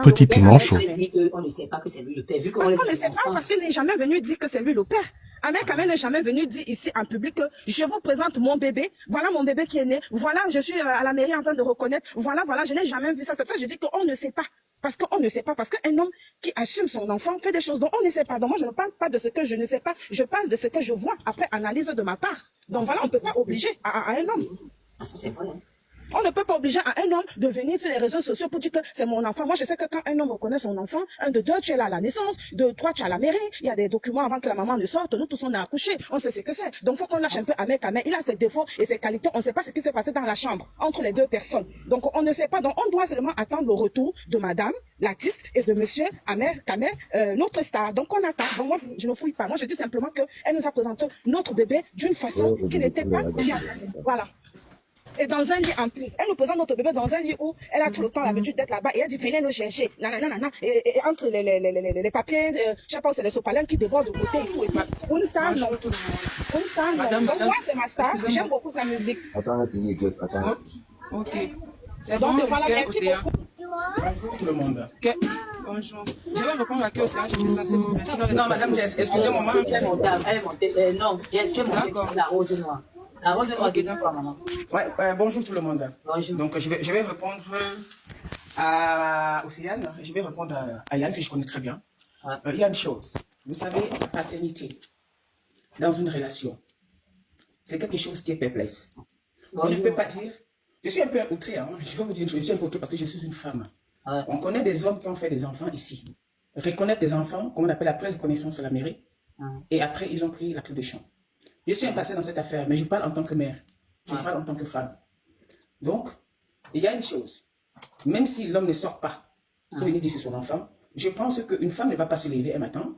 Petit piment chaud. On ne sait pas que c'est lui le père. Vu Parce qu'on ne sait pas, parce qu'il n'est jamais venu dire que c'est lui le père. Ahmed Kamel n'est jamais venu dire ici en public que je vous présente mon bébé. Voilà mon bébé qui est né. Voilà, je suis à la mairie en train de reconnaître. Voilà, je n'ai jamais vu ça. C'est pour ça que je dis qu'on ne sait pas. Parce qu'on ne sait pas. Parce qu'un homme qui assume son enfant fait des choses dont on ne sait pas. Donc moi, je ne parle pas de ce que je ne sais pas. Je parle de ce que je vois après analyse de ma part. Donc voilà, on ne peut pas obliger à un homme. Ah, ça c'est vrai. On ne peut pas obliger à un homme de venir sur les réseaux sociaux pour dire que c'est mon enfant. Moi, je sais que quand un homme reconnaît son enfant, un de deux, tu es là à la naissance, deux, trois, tu es à la mairie, il y a des documents avant que la maman ne sorte, nous tous on a accouché, on sait ce que c'est. Donc, il faut qu'on lâche un peu Ahmed Kamel. Il a ses défauts et ses qualités, on ne sait pas ce qui s'est passé dans la chambre, entre les deux personnes. Donc, on ne sait pas, donc on doit seulement attendre le retour de madame, l'artiste, et de monsieur Ahmed Kamel, notre star. Donc, on attend. Donc, moi, je ne fouille pas. Moi, je dis simplement qu'elle nous a présenté notre bébé d'une façon qui n'était pas bien. Voilà. Et dans un lit en plus. Elle nous présente notre bébé dans un lit où elle a tout le temps l'habitude d'être là-bas. Et elle dit, venez nous chercher. Nanana. Et entre les papiers, je sais pas, c'est les sopalins qui débordent de côté et tout. Et une star, non. Une star, non. Donc moi, c'est ma star. J'aime beaucoup sa musique. Attends, attends. Ok. C'est Donc bon, voilà, merci Océan. beaucoup. Bonjour tout le monde. Ok. Bonjour. Je vais répondre à Océan, j'étais censée vous mettre. Non, madame Jess, excusez-moi. Elle est montée. Non, Jess, tu es montée D'accord. la rose noire. La rose noire, c'est quoi, maman? Ouais, bonjour tout le monde. Bonjour. Donc, je vais répondre à Océane. Je vais répondre à Yann, que je connais très bien. Ouais. Il y a une chose. Vous savez, la paternité dans une relation, c'est quelque chose qui est perplexe. On ne peut pas dire. Je suis un peu outré, hein. Je vais vous dire une chose. Je suis un peu outré parce que je suis une femme. Ouais. On connaît des hommes qui ont fait des enfants ici. Reconnaître des enfants, comme on appelle après reconnaissance à la mairie. Et après, ils ont pris la clé de champ. Je suis passé dans cette affaire, mais je parle en tant que mère. Je parle en tant que femme. Donc, il y a une chose. Même si l'homme ne sort pas pour venir dire c'est son enfant, je pense qu'une femme ne va pas se lever un matin,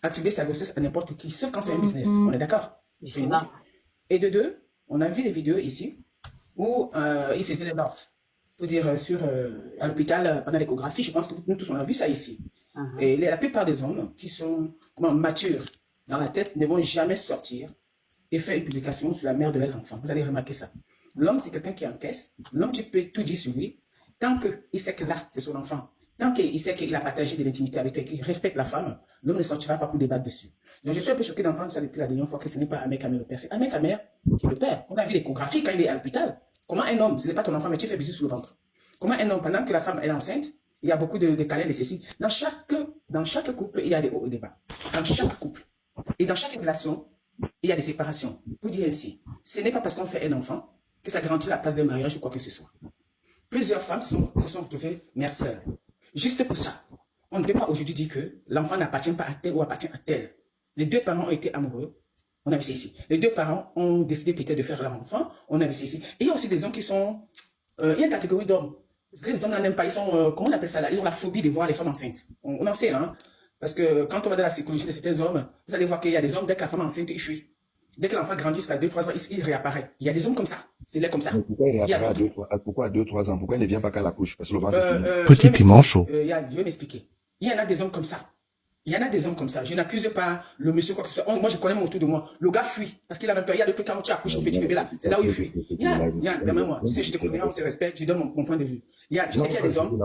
attribuer sa grossesse à n'importe qui, sauf quand c'est un business. On est d'accord? Et de deux, on a vu les vidéos ici où il faisait les morts. Pour dire, à l'hôpital, pendant l'échographie, je pense que nous tous, on a vu ça ici. Et la plupart des hommes qui sont matures dans la tête ne vont jamais sortir et faire une publication sur la mère de leurs enfants. Vous allez remarquer ça. L'homme, c'est quelqu'un qui encaisse. L'homme, tu peux tout dire sur lui. Tant qu'il sait que là, c'est son enfant. Tant qu'il sait qu'il a partagé de l'intimité avec elle, qu'il respecte la femme, l'homme ne sortira pas pour débattre dessus. Donc, je suis un peu choqué d'entendre ça depuis la dernière fois que ce n'est pas Ahmed Kamel le père. C'est Ahmed Kamel qui est le père. On a vu l'échographie quand il est à l'hôpital. Comment un homme, ce n'est pas ton enfant, mais tu fais bisous sur le ventre. Comment un homme, pendant que la femme est enceinte, il y a beaucoup de câlins et ceci. Dans chaque couple, il y a des hauts et des bas. Dans chaque couple. Et dans chaque relation, il y a des séparations. Pour dire ainsi, ce n'est pas parce qu'on fait un enfant que ça garantit la place d'un mariage ou quoi que ce soit. Plusieurs femmes se sont retrouvées mères sœurs. Juste pour ça, on ne peut pas aujourd'hui dire que l'enfant n'appartient pas à tel ou appartient à tel. Les deux parents ont été amoureux. On a vu ça ici. Les deux parents ont décidé peut-être de faire leur enfant. On a vu ça ici. Et il y a aussi des hommes qui sont... il y a une catégorie d'hommes. Ces hommes-là n'aiment pas. Ils sont... comment on appelle ça là? Ils ont la phobie de voir les femmes enceintes. On en sait, hein. Parce que quand on va dans la psychologie de certains hommes, vous allez voir qu'il y a des hommes, dès que la femme est enceinte, ils fuient. Dès que l'enfant grandit jusqu'à 2-3 ans, il réapparaît. Il y a des hommes comme ça. C'est là comme ça. Pourquoi il réapparaît pourquoi à 2-3 ans? Pourquoi il ne vient pas qu'à la couche? Parce que le ventre est fini. Petit piment chaud. Je vais m'expliquer. Il y en a des hommes comme ça. Il y en a des hommes comme ça. Je n'accuse pas le monsieur quoi que ce soit. Moi, je connais mon autour de moi. Le gars fuit. Parce qu'il a même peur. Il y a des trucs quand tu accouches au petit bébé là. C'est là où il fuit. Il y a, même moi. Tu sais, je te connais, on se respecte. Je donne mon point de vue. Tu sais qu'il y a des hommes.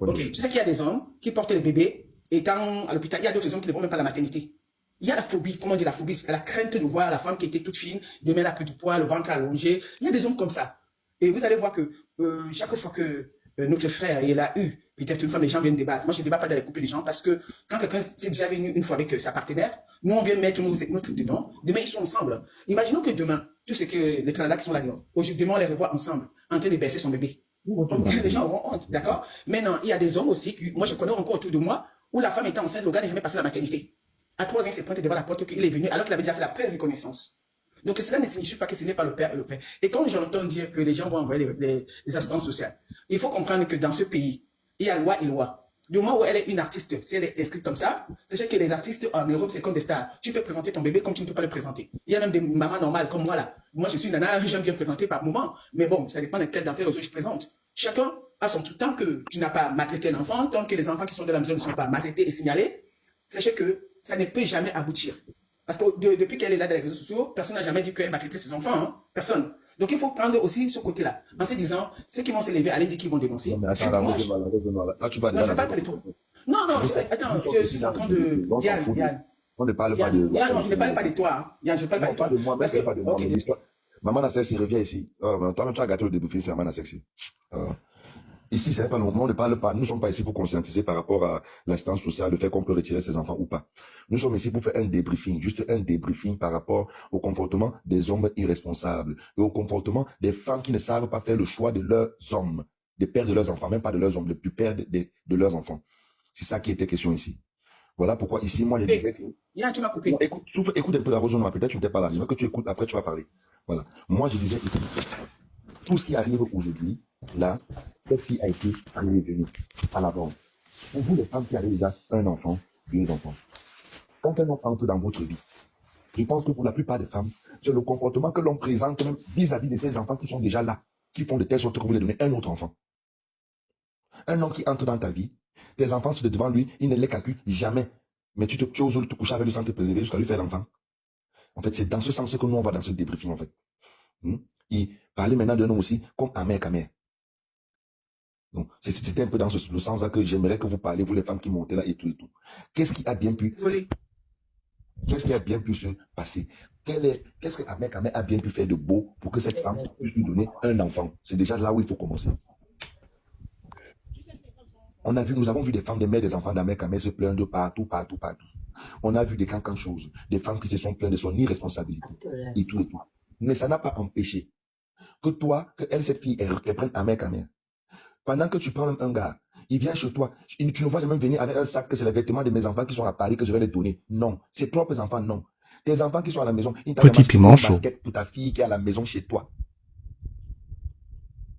Ok, tu sais qu'il y a des hommes qui portent le bébé. Étant à l'hôpital, il y a d'autres hommes qui ne vont même pas à la maternité. Il y a la phobie, comment on dit la phobie, c'est la crainte de voir la femme qui était toute fine, demain elle a pris du poids, le ventre allongé. Il y a des hommes comme ça. Et vous allez voir que chaque fois que notre frère il a eu peut-être une femme, les gens viennent débattre. Moi, je ne débat pas dans les couples des gens parce que quand quelqu'un s'est déjà venu une fois avec sa partenaire, nous on vient mettre notre truc dedans. Demain, ils sont ensemble. Imaginons que demain, tous ceux que les Canadiens qui sont là, aujourd'hui, demain, on les revoit ensemble, en train de baisser son bébé. Les gens auront honte, d'accord? Maintenant, il y a des hommes aussi, moi je connais encore autour de moi, où la femme était enceinte, le gars n'a jamais passé la maternité. À 3 ans, il s'est pointé devant la porte qu'il est venu, alors qu'il avait déjà fait la pré-reconnaissance. Donc cela ne signifie pas que ce n'est pas le père et le père. Et quand j'entends dire que les gens vont envoyer les assistances sociales, il faut comprendre que dans ce pays, il y a loi et loi. Du moment où elle est une artiste, si elle est inscrite comme ça, sachez que les artistes en Europe, c'est comme des stars. Tu peux présenter ton bébé comme tu ne peux pas le présenter. Il y a même des mamans normales comme moi là. Moi, je suis une nana, j'aime bien présenter par moment. Mais bon, ça dépend de quel d'entre les je présente. Chacun a son truc. Tant que tu n'as pas maltraité un enfant, tant que les enfants qui sont de la maison ne sont pas maltraités et signalés, sachez que ça ne peut jamais aboutir. Parce que depuis qu'elle est là dans les réseaux sociaux, personne n'a jamais dit qu'elle maltraitait ses enfants. Hein. Personne. Donc, il faut prendre aussi ce côté-là. En se disant, ceux qui vont se lever, allez dire qu'ils vont dénoncer. Non, mais attends, là, tu vas Non, déjà je ne parle pas de toi. Non, non, attends, je suis en train de... Yann. On ne parle pas de... Yann, non, je ne parle pas de toi. Hein. Yann, je ne parle pas de toi. Pas de moi, mais c'est pas de moi. Ok, Maman Nassexi, reviens ici. Toi-même, tu as gâté le débriefing, c'est Maman Nassexi. Ici, ce n'est pas on ne parle pas. Nous ne sommes pas ici pour conscientiser par rapport à l'instance sociale, le fait qu'on peut retirer ses enfants ou pas. Nous sommes ici pour faire un débriefing, juste un débriefing par rapport au comportement des hommes irresponsables et au comportement des femmes qui ne savent pas faire le choix de leurs hommes, des pères de leurs enfants, même pas de leurs hommes, du père de leurs enfants. C'est ça qui était question ici. Voilà pourquoi ici, moi, je disais que... Yann, tu m'as coupé. Non, écoute un peu la Rose Noire, peut-être tu n'étais pas là. Il faut que tu écoutes, après tu vas parler. Voilà. Moi, je disais que tout ce qui arrive aujourd'hui, là, cette fille a été prévenue à l'avance. Pour vous, les femmes qui avez déjà un enfant, deux enfants, quand un homme entre dans votre vie, je pense que pour la plupart des femmes, c'est le comportement que l'on présente même vis-à-vis de ces enfants qui sont déjà là, qui font de telle sorte que vous voulez donner un autre enfant. Un homme qui entre dans ta vie, tes enfants sont devant lui, il ne les calcule jamais. Mais tu oses te coucher avec lui sans te préserver jusqu'à lui faire l'enfant. En fait, c'est dans ce sens que nous, on va dans ce débriefing, en fait. Et parler maintenant d'un homme aussi comme Amer Kamer. Donc, c'était un peu dans le sens-là que j'aimerais que vous parlez, vous les femmes qui montez là et tout et tout. Qu'est-ce qui a bien pu... Qu'est-ce qui a bien pu se passer? Qu'est-ce que Amer Kamer a bien pu faire de beau pour que cette femme puisse lui donner un enfant? C'est déjà là où il faut commencer. Nous avons vu des femmes, des mères, des enfants d'Amer Kamer se plaindre de partout. On a vu des cancans choses, des femmes qui se sont plaintes de son irresponsabilité et tout et tout. Mais ça n'a pas empêché que toi, cette fille, elle prenne Amer Kamer. Pendant que tu prends un gars, il vient chez toi, tu ne vas jamais venir avec un sac que c'est les vêtements de mes enfants qui sont à Paris que je vais les donner. Non. Ses propres enfants, non. Tes enfants qui sont à la maison, ils t'ont acheté un basket pour ta fille qui est à la maison chez toi.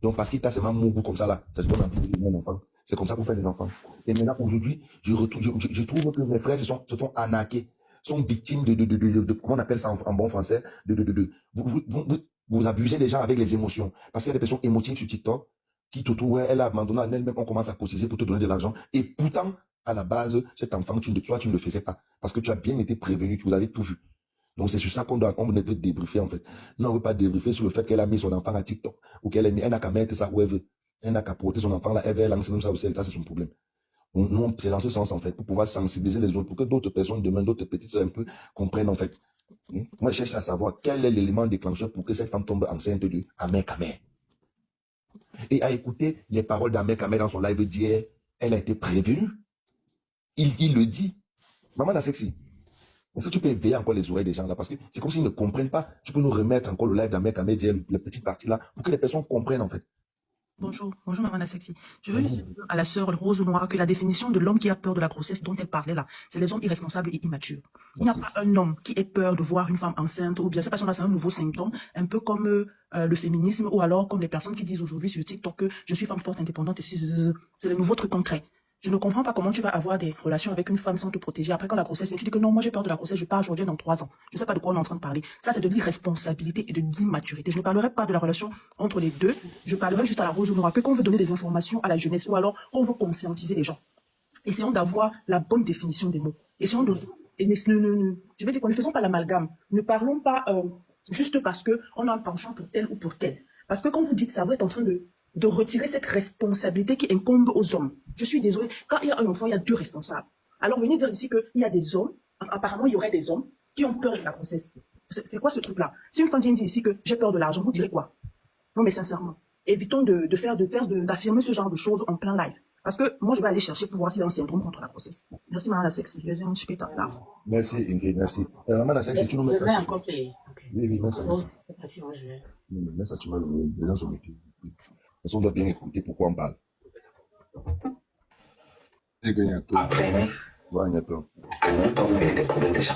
Donc, parce qu'il t'a seulement mouru comme ça là, ça te donne envie de devenir un enfant. C'est comme ça qu'on fait les enfants. Et maintenant, aujourd'hui, je trouve que mes frères se sont arnaqués, sont victimes de comment on appelle ça en bon français, vous abusez des gens avec les émotions. Parce qu'il y a des personnes émotives sur TikTok qui te trouvent, elle a abandonné en elle-même, on commence à cotiser pour te donner de l'argent. Et pourtant, à la base, cet enfant, toi, tu ne le faisais pas. Parce que tu as bien été prévenu, tu vous avais tout vu. Donc, c'est sur ça qu'on veut débriefer, en fait. Non, on ne veut pas débriefer sur le fait qu'elle a mis son enfant à TikTok, ou qu'elle n'a qu'à mettre ça où elle veut. Elle n'a qu'à porter son enfant là, elle va lancer comme ça aussi, ça c'est son problème. Donc, nous, c'est dans ce sens, en fait, pour pouvoir sensibiliser les autres, pour que d'autres personnes, demain, d'autres petites sœurs un peu, comprennent, en fait. Moi, je cherche à savoir quel est l'élément déclencheur pour que cette femme tombe enceinte de Amer Kamer. Et à écouter les paroles d'Amer Kamer dans son live d'hier, elle a été prévenue. Il le dit. Maman Nassexi, est-ce que tu peux éveiller encore les oreilles des gens là? Parce que c'est comme s'ils ne comprennent pas. Tu peux nous remettre encore le live d'Amer Kamer d'hier, la petite partie là, pour que les personnes comprennent, en fait. Bonjour Maman Nassexi. Je veux juste dire à la sœur Rose Noire que la définition de l'homme qui a peur de la grossesse dont elle parlait là, c'est les hommes irresponsables et immatures. Il n'y a pas un homme qui ait peur de voir une femme enceinte, ou bien c'est parce qu'on a un nouveau symptôme, un peu comme le féminisme, ou alors comme les personnes qui disent aujourd'hui sur TikTok que je suis femme forte, indépendante, et c'est le nouveau truc concret. Je ne comprends pas comment tu vas avoir des relations avec une femme sans te protéger. Après, quand la grossesse, tu dis que non, moi j'ai peur de la grossesse, je pars, je reviens dans 3 ans. Je ne sais pas de quoi on est en train de parler. Ça, c'est de l'irresponsabilité et de l'immaturité. Je ne parlerai pas de la relation entre les deux. Je parlerai juste à la Rose Noire que qu'on veut donner des informations à la jeunesse ou alors qu'on veut conscientiser les gens. Essayons d'avoir la bonne définition des mots. Essayons de... Je vais dire qu'on ne faisons pas l'amalgame. Ne parlons pas juste parce qu'on a un penchant pour tel ou pour tel. Parce que quand vous dites ça, vous êtes en train de retirer cette responsabilité qui incombe aux hommes. Je suis désolée, quand il y a un enfant, il y a 2 responsables. Alors venez dire ici qu'il y a des hommes, apparemment il y aurait des hommes qui ont peur de la grossesse. C'est quoi ce truc-là? Si une femme vient dire ici que j'ai peur de l'argent, vous direz quoi? Non mais sincèrement, évitons d'affirmer ce genre de choses en plein live. Parce que moi je vais aller chercher pour voir s'il y a un syndrome contre la grossesse. Merci Maman Nassexi, je vais dire un super là. Merci Ingrid, merci. Maman Nassexi, tu nous mets... Je vais encore payer. Oui, même ça. Merci, moi je vais. Mais ça, tu m'as le... Les gens sont métiers. Parce qu'on doit bien écouter pourquoi on parle. Après, Voilà, à longtemps, vous mettez des problèmes déjà.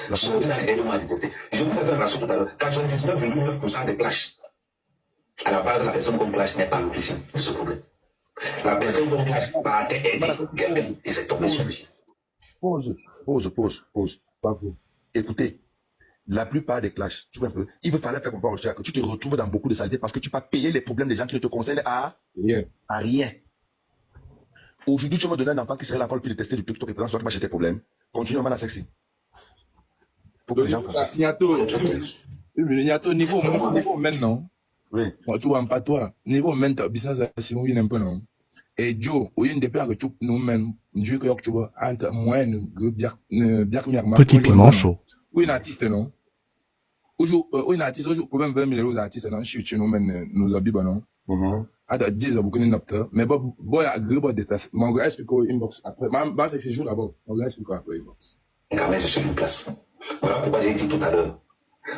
Je vous avais rassuré tout à l'heure, 99,9% des clashs. À la base, la personne qu'on clash n'est pas l'origine de ce problème. La personne qu'on clash partait aider quelqu'un et c'est tombé sur lui. Pause. Écoutez, la plupart des clashs, tu vois un peu, il va falloir faire comprendre que tu te retrouves dans beaucoup de saletés parce que tu vas payer les problèmes des gens qui ne te concernent à rien. Aujourd'hui, tu vas donner un enfant qui serait l'enfant le plus détesté du truc, toi qui présentes, toi qui vas acheter tes problèmes. Continue, Maman Nassexi. Pour que les gens comprennent. Il y a ton niveau maintenant. Oui. Bon, tu vois pas toi. Niveau maintenant, business, c'est mon un peu non. Et Joe, au lieu de perdre que tu nous mêmes, Dieu que tu vois, entre moi, Petit piment chaud. Ou une artiste, non? Ou une artiste, aujourd'hui, quand même 20 000 euros d'artiste, non? Je suis nous mêmes, nous habitons, non? Attends, 10 beaucoup de nocturnes. Mais bon, il y a gros détails. Mon gars explique au inbox après. Ma c'est que c'est jour d'abord. Mon gars explique après inbox. Quand même, je suis une place. Voilà pourquoi j'ai dit tout à l'heure.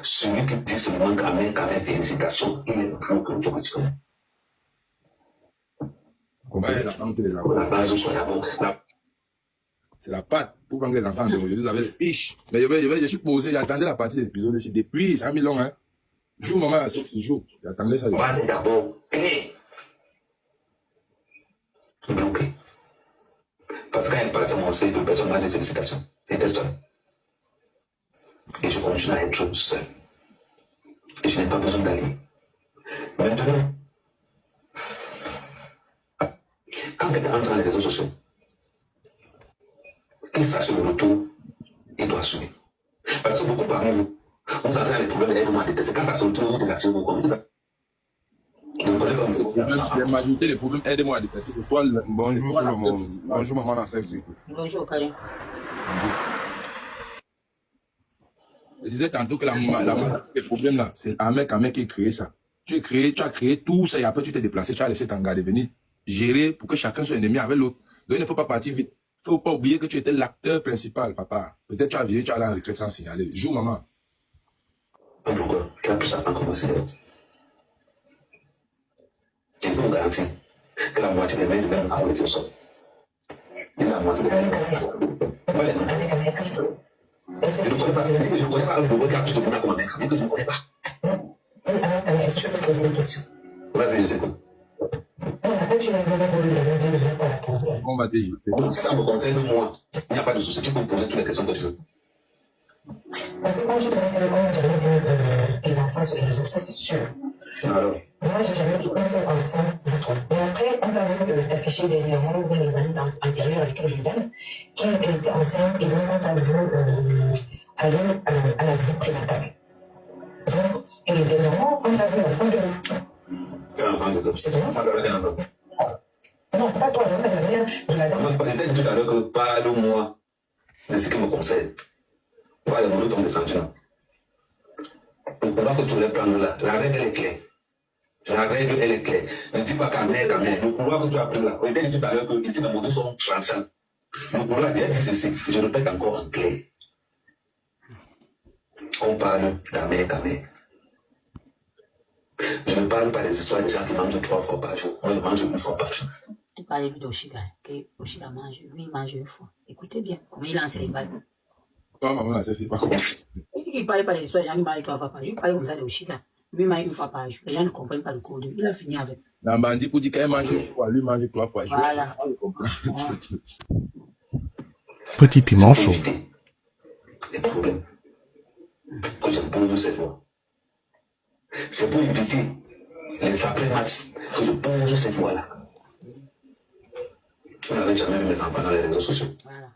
Celui qui dit seulement quand même, félicitations, il est plus que toi que tu connais. Ouais, la femme que les La enfants. base, soit d'abord. C'est la patte pour quand les enfants de vous avez le piche. Mais je suis posé, j'attendais la partie de l'épisode ici depuis, ça a mis long, hein. Jour, maman, à 6 jours. J'attendais ça. La base est d'abord clé. Bloqué. Parce que quand elle passait mon CV, personne m'a dit félicitations. J'étais seul. Et je continue à être seul. Et je n'ai pas besoin d'aller. Maintenant, quand quelqu'un entre dans les réseaux sociaux, qu'il sache le retour, il doit assumer. Parce que beaucoup parmi vous, vous entrez dans les problèmes et vous détestez. Quand ça se retrouve, vous désactivez vos comptes. Je ne connais pas La majorité des problèmes, aidez-moi à dépasser. C'est toi le. Bonjour tout le monde. Bonjour maman la sexy. Bonjour, Karim. Je disais tantôt que les problèmes là, c'est un mec qui a créé ça. Tu as créé tout ça et après tu t'es déplacé, tu as laissé ton gars de venir gérer pour que chacun soit ennemi avec l'autre. Donc il ne faut pas partir vite. Il ne faut pas oublier que tu étais l'acteur principal, papa. Peut-être tu as viré, tu as la retraite sans signaler. Joue, maman. Pourquoi? Qui a pu ça commencer? Il nous garantit que la moitié des mains de même avec le sol. Et la moitié des mains. Est-ce que je peux? Je ne connais pas. Je ne connais pas le regard que tu te connais comme un mec. Je ne connais pas. Est-ce que je peux poser une question? Vas-y, je t'écoute. On va te jeter. Si ça me concerne moi, il n'y a pas de souci. Tu peux me poser toutes les questions que tu veux. Parce que quand je disais que moi, j'avais vu tes enfants sur les réseaux, ça c'est sûr. Alors, moi, j'ai jamais vu un seul enfant de toi. Mais après, on a vu t'afficher dernièrement, ou bien les années antérieures avec lesquelles je donne, qu'elle était enceinte et donc on t'a vu aller à la visite prénatale. Donc, et dernièrement, on a vu l'enfant de quel enfant de toi? C'est ton enfant. Quel enfant? Non, pas toi, non, la mère de la dame. Je t'ai dit tout à l'heure que parle-moi de ce qui me concerne. Pas les mots ton descendu là. Le pouvoir que tu voulais prendre là, la règle elle est claire. La règle elle est claire. Ne dis pas qu'à mère. Le pouvoir que tu as pris là, je t'ai dit tout à l'heure que ici les mots sont tranchants. Le pouvoir, j'ai dit ceci, je répète encore en clair. On parle d'amère. Je ne parle pas des histoires des gens qui mangent 3 fois par jour. Moi, je mange 1 fois par jour. Tu parlais de Oshiga, que Oshiga mange, lui il mange 1 fois. Écoutez bien, comment il lance les balles. Toi, maman, ça c'est pas comment. Il dit qu'il ne parlait pas des histoires des gens qui mangent 3 fois par jour. Il parlait comme ça de Oshiga. Lui il mange 1 fois par jour. Les gens ne comprennent pas le code. Il a fini avec. La bandit pour dire qu'elle mange 1 fois, lui mange 3 fois. Voilà. Petit piment chaud. Les problèmes que je pose cette fois. C'est pour éviter les après-matchs que je pose cette fois-là. Vous n'avez jamais vu mes enfants dans les réseaux sociaux. Voilà.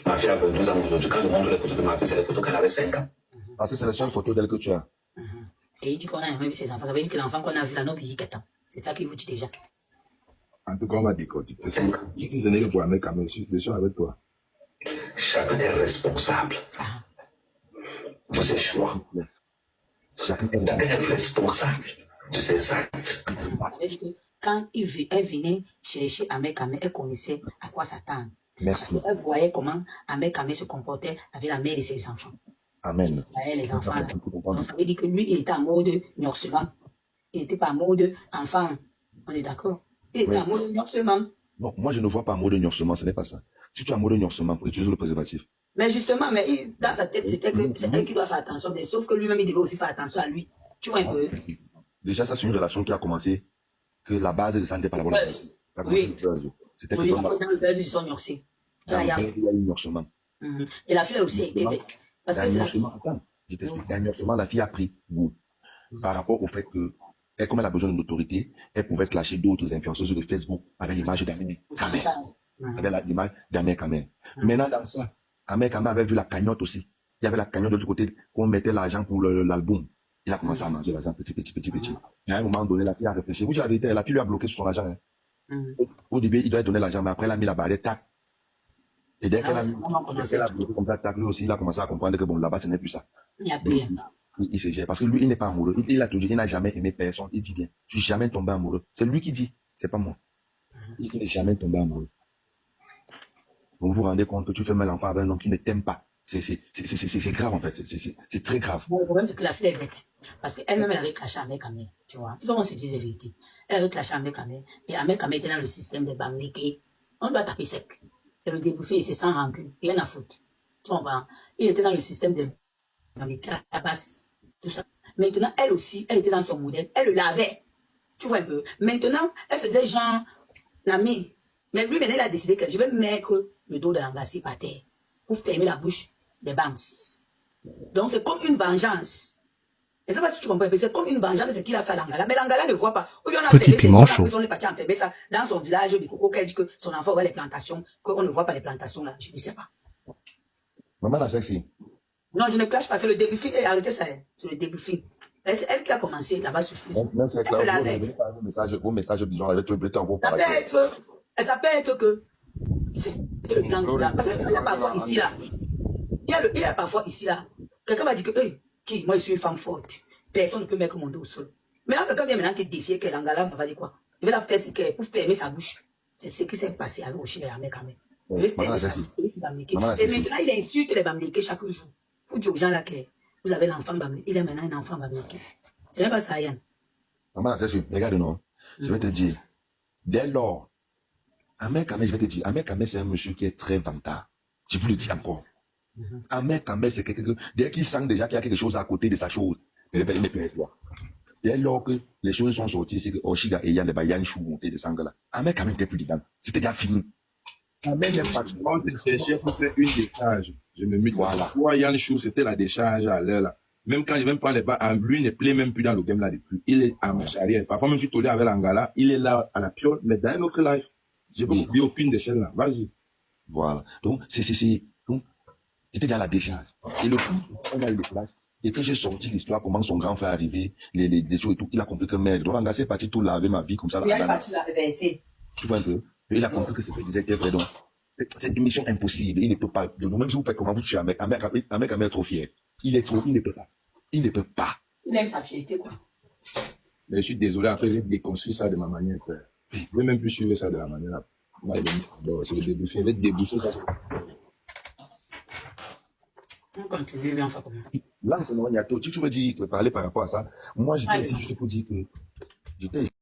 Ma fille a 22 ans aujourd'hui. Quand je montre les photos de ma fille, c'est les photos qu'elle avait 5 ans. Parce que c'est la seule photo d'elle que tu as. Et il dit qu'on a jamais vu ses enfants. Ça veut dire que l'enfant qu'on a vu là, non, il 4 ans. C'est ça qu'il vous dit déjà. En tout cas, on va décortiquer. Si tu n'es que pour un mec, je suis avec toi. Chacun est responsable de ses choix. Chacun est responsable de ses actes. Ça veut dire que quand elle venait chercher Ahmed Kamé, elle connaissait à quoi s'attendre. Merci. Elle voyait comment Ahmed Kamé se comportait avec la mère de ses enfants. Amen. Elle, les enfants. Là. Donc ça veut dire que lui, il était en mode nourcissement. Il n'était pas en mode enfant. On est d'accord? Il était en mode nourcissement. Non, moi je ne vois pas un mot de nourcissement, ce n'est pas ça. Si tu as un mot de nourcissement pour utiliser le préservatif. Mais justement, dans sa tête, c'était que c'est elle qui doit faire attention. Mais sauf que lui-même, il devait aussi faire attention à lui. Tu vois un peu? Déjà, ça c'est une relation qui a commencé, que la base de ça n'était pas la bonne. Oui. C'était que dans le base, ils sont nourcis. il y a eu nourcissement. Et la fille a aussi été bête. Parce que c'est la fille. Attends, je t'explique. Dernièrement, la fille a pris goût par rapport au fait que, comme elle a besoin de notoriété, elle pouvait clasher d'autres influenceuses de Facebook avec l'image d'Amé Kamé. Avec l'image d'Amé Kamé. Maintenant, dans ça, Amé Kamé avait vu la cagnotte aussi. il y avait la cagnotte de l'autre côté, qu'on mettait l'argent pour l'album. Il a commencé à manger l'argent petit. Et à un moment donné, la fille a réfléchi. Vous avez été, la fille lui a bloqué sur son argent. Hein. Au début, il doit donner l'argent, mais après, elle a mis la barrière, tac. Et dès qu'elle a bloqué comme ça, tac, lui aussi, il a commencé à comprendre que bon, là-bas, ce n'est plus ça. Il y a plus. Il se gère. Parce que lui, il n'est pas amoureux. Il a toujours, il n'a jamais aimé personne. Il dit bien, je suis jamais tombé amoureux. C'est lui qui dit, c'est pas moi. Il n'est jamais tombé amoureux. Vous vous rendez compte que tu fais mal l'enfant avec un homme qui ne t'aime pas. C'est grave, en fait. C'est très grave. Bon, le problème, c'est que la fille est bête. Parce qu'elle-même, elle avait clashé avec Amé. Tu vois. Il faut qu'on se dise la vérité. Elle avait clashé avec Amé. Et Amé était dans le système des Bamlékés. On doit taper sec. C'est le débouffer, c'est sans rancune. Rien à foutre. Tu comprends? Il était dans le système des Bamlékés, à la base. Tout ça. Maintenant, elle aussi, elle était dans son modèle. Elle le lavait. Tu vois un peu. Maintenant, elle faisait genre, Amé. Mais lui, maintenant, il a décidé que je vais mettre le dos de l'angassi par terre pour fermer la bouche des bams. Donc, c'est comme une vengeance. Et ça, si tu comprends, c'est comme une vengeance, c'est ce qu'il a fait à l'Angala. Mais l'Angala ne voit pas. Ou bien on a Petit fermé piment chaud. on est parti enfermer ça dans son village du Coco, qu'elle dit que son enfant voit les plantations, qu'on ne voit pas les plantations là. Je ne sais pas. Maman, la sexy. Non, je ne clash pas. C'est le débriefing. Arrêtez ça. C'est le débriefing. C'est elle qui a commencé là-bas sur Facebook. Même c'est là, vos messages bizarres avec le béton en gros par ça peut être que c'est le plan du là. Parce qu'il y a parfois ici là. Il y a parfois ici là. Quelqu'un m'a dit que, qui, moi je suis une femme forte. Personne ne peut mettre mon dos au sol. Maintenant, quelqu'un vient maintenant te défier que l'Angala va dire quoi? Il va la faire pour fermer sa bouche. C'est ce qui s'est passé avec Oshile et Amé quand même. Et maintenant, il insulte les Bamlékés chaque jour. Pour dire aux gens là que vous avez l'enfant Bamléké. Il a maintenant un enfant Bamléké. C'est même pas ça, Yann. Maman, regarde, non. Je vais te dire. Dès lors, Amé Kamé, je vais te dire, Amé Kamé, c'est un monsieur qui est très vantard. Je peux le dire encore. Amé Kamé, c'est quelqu'un que, dès qu'il sent déjà qu'il y a quelque chose à côté de sa chose, il ne peut pas voir. Dès lors que les choses sont sorties, c'est que Oshiga et Yann, Yann Chou monté de Sangala. Amé Kamé n'était plus dedans. C'était déjà fini. Amé n'aime pas. On te cherchait pour faire une décharge. Je me mute. Voilà. Pour Yann Chou, c'était la décharge à l'heure là. Même quand il vient prendre les balles, lui ne plaît même plus dans le game là depuis. Il est à marche arrière. Parfois même tu tolères avec l'Angala, il est là à la piole, mais dans un autre live. J'ai pas oublié aucune de celles-là. Vas-y. Voilà. Donc, donc, c'était dans la décharge. Et le coup, on a eu le flash. Et quand j'ai sorti l'histoire, comment son grand frère est arrivé, les choses et tout, il a compris que merde. Donc, l'Angala c'est parti tout laver ma vie comme ça. Il est parti la reverser. Tu vois un peu? Et il a compris que ce qu'il disait était vrai. Donc, c'est une mission impossible. Il ne peut pas. Donc, même si vous faites comment vous tuez un mec est trop fier. Il est trop, il ne peut pas. Il ne peut pas. Il aime sa fierté, quoi. Mais je suis désolé, après, j'ai déconstruit ça de ma manière. Je ne vais même plus suivre ça de la manière là. C'est le début. Je vais débouffer ça. On continue, enfin, comment? Là, c'est non, tu veux dire, parler par rapport à ça. Moi, j'étais ici juste pour dire que j'étais ici.